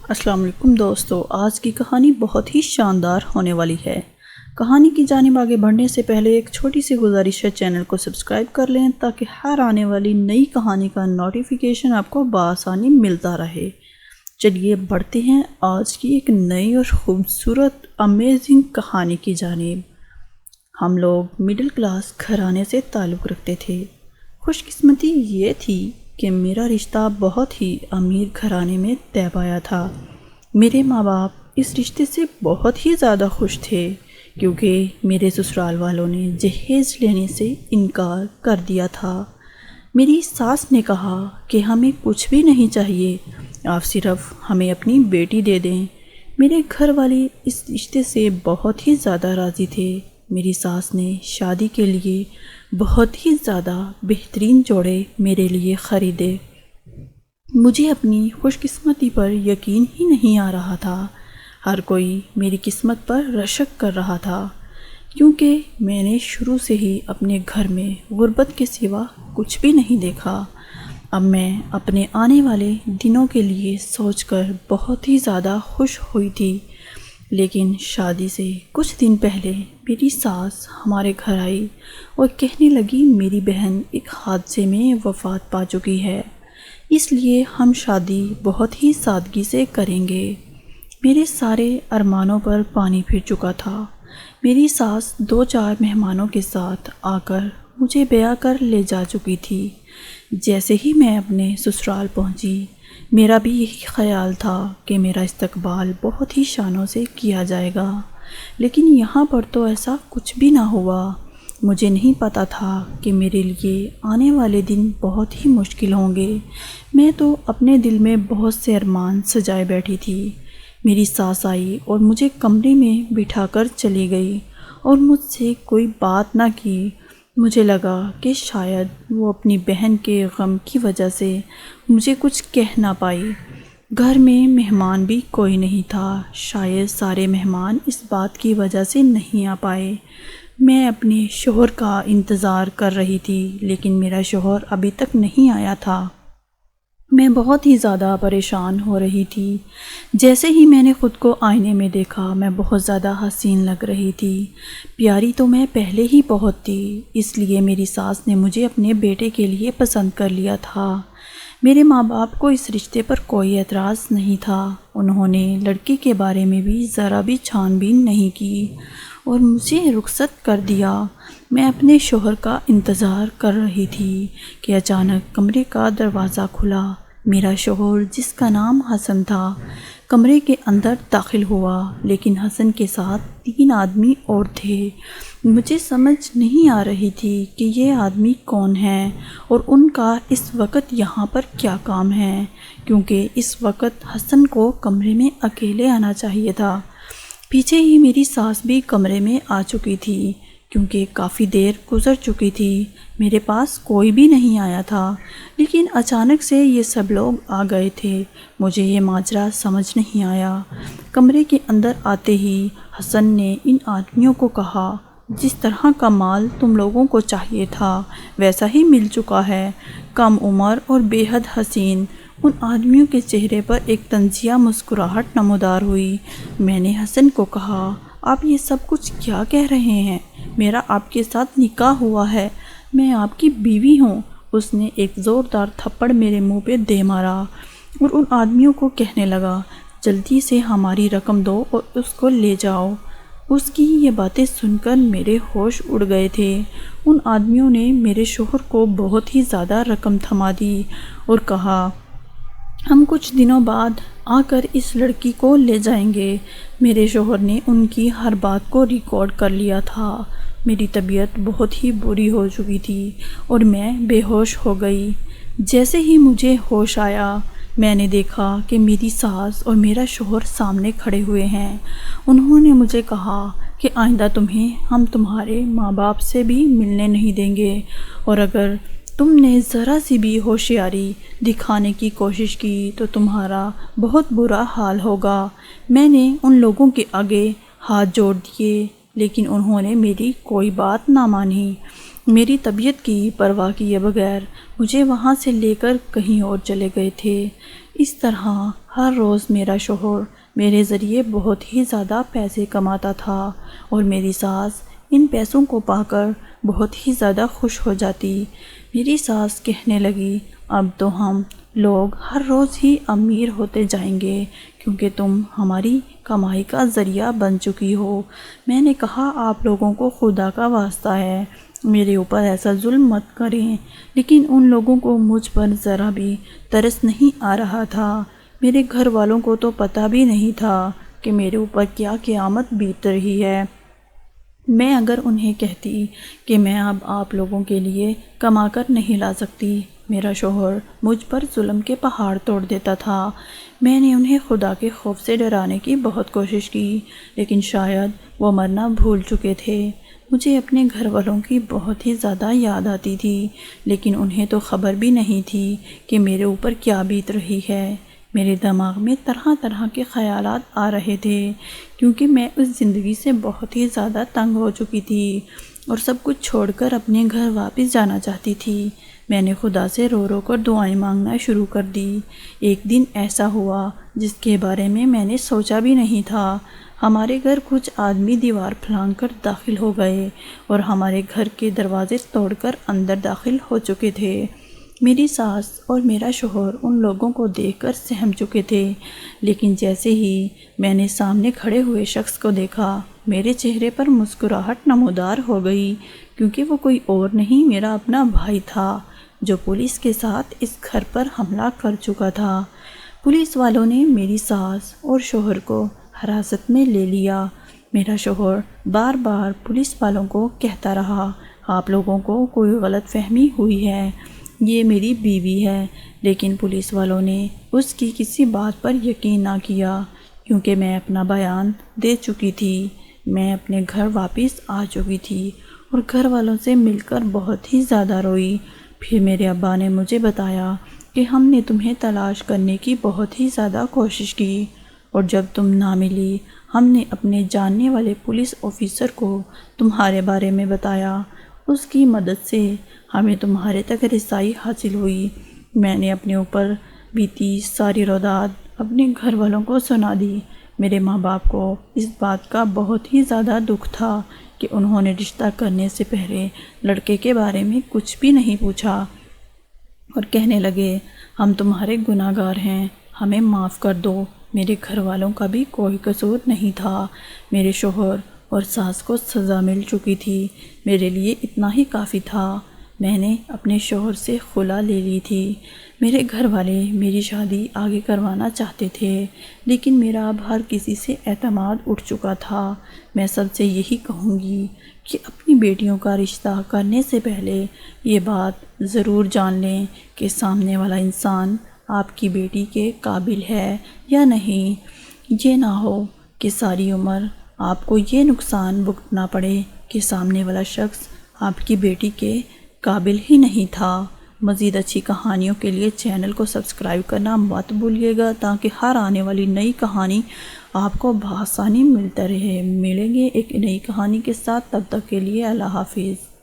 السلام علیکم دوستو، آج کی کہانی بہت ہی شاندار ہونے والی ہے۔ کہانی کی جانب آگے بڑھنے سے پہلے ایک چھوٹی سی گزارش ہے، چینل کو سبسکرائب کر لیں تاکہ ہر آنے والی نئی کہانی کا نوٹیفیکیشن آپ کو بآسانی ملتا رہے۔ چلیے بڑھتے ہیں آج کی ایک نئی اور خوبصورت امیزنگ کہانی کی جانب۔ ہم لوگ مڈل کلاس گھرانے سے تعلق رکھتے تھے۔ خوش قسمتی یہ تھی کہ میرا رشتہ بہت ہی امیر گھرانے میں طے پایا تھا۔ میرے ماں باپ اس رشتے سے بہت ہی زیادہ خوش تھے کیونکہ میرے سسرال والوں نے جہیز لینے سے انکار کر دیا تھا۔ میری ساس نے کہا کہ ہمیں کچھ بھی نہیں چاہیے، آپ صرف ہمیں اپنی بیٹی دے دیں۔ میرے گھر والے اس رشتے سے بہت ہی زیادہ راضی تھے۔ میری ساس نے شادی کے لیے بہت ہی زیادہ بہترین جوڑے میرے لیے خریدے۔ مجھے اپنی خوش قسمتی پر یقین ہی نہیں آ رہا تھا۔ ہر کوئی میری قسمت پر رشک کر رہا تھا کیونکہ میں نے شروع سے ہی اپنے گھر میں غربت کے سوا کچھ بھی نہیں دیکھا۔ اب میں اپنے آنے والے دنوں کے لیے سوچ کر بہت ہی زیادہ خوش ہوئی تھی، لیکن شادی سے کچھ دن پہلے میری ساس ہمارے گھر آئی اور کہنے لگی میری بہن ایک حادثے میں وفات پا چکی ہے، اس لیے ہم شادی بہت ہی سادگی سے کریں گے۔ میرے سارے ارمانوں پر پانی پھر چکا تھا۔ میری ساس 2-4 مہمانوں کے ساتھ آ کر مجھے بیاہ کر لے جا چکی تھی۔ جیسے ہی میں اپنے سسرال پہنچی، میرا بھی یہی خیال تھا کہ میرا استقبال بہت ہی شانوں سے کیا جائے گا، لیکن یہاں پر تو ایسا کچھ بھی نہ ہوا۔ مجھے نہیں پتا تھا کہ میرے لیے آنے والے دن بہت ہی مشکل ہوں گے۔ میں تو اپنے دل میں بہت سے ارمان سجائے بیٹھی تھی۔ میری ساس آئی اور مجھے کمرے میں بٹھا کر چلی گئی اور مجھ سے کوئی بات نہ کی۔ مجھے لگا کہ شاید وہ اپنی بہن کے غم کی وجہ سے مجھے کچھ کہہ نہ پائی۔ گھر میں مہمان بھی کوئی نہیں تھا، شاید سارے مہمان اس بات کی وجہ سے نہیں آ پائے۔ میں اپنے شوہر کا انتظار کر رہی تھی، لیکن میرا شوہر ابھی تک نہیں آیا تھا۔ میں بہت ہی زیادہ پریشان ہو رہی تھی۔ جیسے ہی میں نے خود کو آئینے میں دیکھا، میں بہت زیادہ حسین لگ رہی تھی۔ پیاری تو میں پہلے ہی بہت تھی، اس لیے میری ساس نے مجھے اپنے بیٹے کے لیے پسند کر لیا تھا۔ میرے ماں باپ کو اس رشتے پر کوئی اعتراض نہیں تھا۔ انہوں نے لڑکی کے بارے میں بھی ذرا بھی چھان بین نہیں کی اور مجھے رخصت کر دیا۔ میں اپنے شوہر کا انتظار کر رہی تھی کہ اچانک کمرے کا دروازہ کھلا۔ میرا شوہر، جس کا نام حسن تھا، کمرے کے اندر داخل ہوا، لیکن حسن کے ساتھ 3 آدمی اور تھے۔ مجھے سمجھ نہیں آ رہی تھی کہ یہ آدمی کون ہیں اور ان کا اس وقت یہاں پر کیا کام ہے، کیونکہ اس وقت حسن کو کمرے میں اکیلے آنا چاہیے تھا۔ پیچھے ہی میری ساس بھی کمرے میں آ چکی تھی کیونکہ کافی دیر گزر چکی تھی۔ میرے پاس کوئی بھی نہیں آیا تھا، لیکن اچانک سے یہ سب لوگ آ گئے تھے۔ مجھے یہ ماجرا سمجھ نہیں آیا۔ کمرے کے اندر آتے ہی حسن نے ان آدمیوں کو کہا، جس طرح کا مال تم لوگوں کو چاہیے تھا ویسا ہی مل چکا ہے، کم عمر اور بے حد حسین۔ ان آدمیوں کے چہرے پر ایک طنزیہ مسکراہٹ نمودار ہوئی۔ میں نے حسن کو کہا، آپ یہ سب کچھ کیا کہہ رہے ہیں؟ میرا آپ کے ساتھ نکاح ہوا ہے، میں آپ کی بیوی ہوں۔ اس نے ایک زوردار تھپڑ میرے منہ پہ دے مارا اور ان آدمیوں کو کہنے لگا، جلدی سے ہماری رقم دو اور اس کو لے جاؤ۔ اس کی یہ باتیں سن کر میرے ہوش اڑ گئے تھے۔ ان آدمیوں نے میرے شوہر کو بہت ہی زیادہ رقم تھما دی اور کہا، ہم کچھ دنوں بعد آ کر اس لڑکی کو لے جائیں گے۔ میرے شوہر نے ان کی ہر بات کو ریکارڈ کر لیا تھا۔ میری طبیعت بہت ہی بری ہو چکی تھی اور میں بے ہوش ہو گئی۔ جیسے ہی مجھے ہوش آیا، میں نے دیکھا کہ میری ساس اور میرا شوہر سامنے کھڑے ہوئے ہیں۔ انہوں نے مجھے کہا کہ آئندہ تمہیں ہم تمہارے ماں باپ سے بھی ملنے نہیں دیں گے، اور اگر تم نے ذرا سی بھی ہوشیاری دکھانے کی کوشش کی تو تمہارا بہت برا حال ہوگا۔ میں نے ان لوگوں کے آگے ہاتھ جوڑ دیے، لیکن انہوں نے میری کوئی بات نہ مانی۔ میری طبیعت کی پرواہ کیے بغیر مجھے وہاں سے لے کر کہیں اور چلے گئے تھے۔ اس طرح ہر روز میرا شوہر میرے ذریعے بہت ہی زیادہ پیسے کماتا تھا اور میری ساس ان پیسوں کو پا کر بہت ہی زیادہ خوش ہو جاتی۔ میری ساس کہنے لگی، اب تو ہم لوگ ہر روز ہی امیر ہوتے جائیں گے کیونکہ تم ہماری کمائی کا ذریعہ بن چکی ہو۔ میں نے کہا، آپ لوگوں کو خدا کا واسطہ ہے میرے اوپر ایسا ظلم مت کریں، لیکن ان لوگوں کو مجھ پر ذرا بھی ترس نہیں آ رہا تھا۔ میرے گھر والوں کو تو پتہ بھی نہیں تھا کہ میرے اوپر کیا قیامت بیت رہی ہے۔ میں اگر انہیں کہتی کہ میں اب آپ لوگوں کے لیے کما کر نہیں لا سکتی، میرا شوہر مجھ پر ظلم کے پہاڑ توڑ دیتا تھا۔ میں نے انہیں خدا کے خوف سے ڈرانے کی بہت کوشش کی، لیکن شاید وہ مرنا بھول چکے تھے۔ مجھے اپنے گھر والوں کی بہت ہی زیادہ یاد آتی تھی، لیکن انہیں تو خبر بھی نہیں تھی کہ میرے اوپر کیا بیت رہی ہے۔ میرے دماغ میں طرح طرح کے خیالات آ رہے تھے، کیونکہ میں اس زندگی سے بہت ہی زیادہ تنگ ہو چکی تھی اور سب کچھ چھوڑ کر اپنے گھر واپس جانا چاہتی تھی۔ میں نے خدا سے رو رو کر دعائیں مانگنا شروع کر دی۔ ایک دن ایسا ہوا جس کے بارے میں نے سوچا بھی نہیں تھا۔ ہمارے گھر کچھ آدمی دیوار پھلانگ کر داخل ہو گئے اور ہمارے گھر کے دروازے توڑ کر اندر داخل ہو چکے تھے۔ میری ساس اور میرا شوہر ان لوگوں کو دیکھ کر سہم چکے تھے، لیکن جیسے ہی میں نے سامنے کھڑے ہوئے شخص کو دیکھا، میرے چہرے پر مسکراہٹ نمودار ہو گئی، کیونکہ وہ کوئی اور نہیں، میرا اپنا بھائی تھا جو پولیس کے ساتھ اس گھر پر حملہ کر چکا تھا۔ پولیس والوں نے میری ساس اور شوہر کو حراست میں لے لیا۔ میرا شوہر بار بار پولیس والوں کو کہتا رہا، آپ لوگوں کو کوئی غلط فہمی ہوئی ہے، یہ میری بیوی ہے، لیکن پولیس والوں نے اس کی کسی بات پر یقین نہ کیا، کیونکہ میں اپنا بیان دے چکی تھی۔ میں اپنے گھر واپس آ چکی تھی اور گھر والوں سے مل کر بہت ہی زیادہ روئی۔ پھر میرے ابا نے مجھے بتایا کہ ہم نے تمہیں تلاش کرنے کی بہت ہی زیادہ کوشش کی، اور جب تم نہ ملی، ہم نے اپنے جاننے والے پولیس آفیسر کو تمہارے بارے میں بتایا۔ اس کی مدد سے ہمیں تمہارے تک رسائی حاصل ہوئی۔ میں نے اپنے اوپر بیتی ساری روداد اپنے گھر والوں کو سنا دی۔ میرے ماں باپ کو اس بات کا بہت ہی زیادہ دکھ تھا کہ انہوں نے رشتہ کرنے سے پہلے لڑکے کے بارے میں کچھ بھی نہیں پوچھا، اور کہنے لگے، ہم تمہارے گناہ گار ہیں، ہمیں معاف کر دو۔ میرے گھر والوں کا بھی کوئی قصور نہیں تھا۔ میرے شوہر اور ساس کو سزا مل چکی تھی، میرے لیے اتنا ہی کافی تھا۔ میں نے اپنے شوہر سے خلا لے لی تھی۔ میرے گھر والے میری شادی آگے کروانا چاہتے تھے، لیکن میرا اب ہر کسی سے اعتماد اٹھ چکا تھا۔ میں سب سے یہی کہوں گی کہ اپنی بیٹیوں کا رشتہ کرنے سے پہلے یہ بات ضرور جان لیں کہ سامنے والا انسان آپ کی بیٹی کے قابل ہے یا نہیں۔ یہ نہ ہو کہ ساری عمر آپ کو یہ نقصان بھگتنا پڑے کہ سامنے والا شخص آپ کی بیٹی کے قابل ہی نہیں تھا۔ مزید اچھی کہانیوں کے لیے چینل کو سبسکرائب کرنا مت بھولیے گا، تاکہ ہر آنے والی نئی کہانی آپ کو بآسانی ملتا رہے۔ ملیں گے ایک نئی کہانی کے ساتھ، تب تک کے لیے اللہ حافظ۔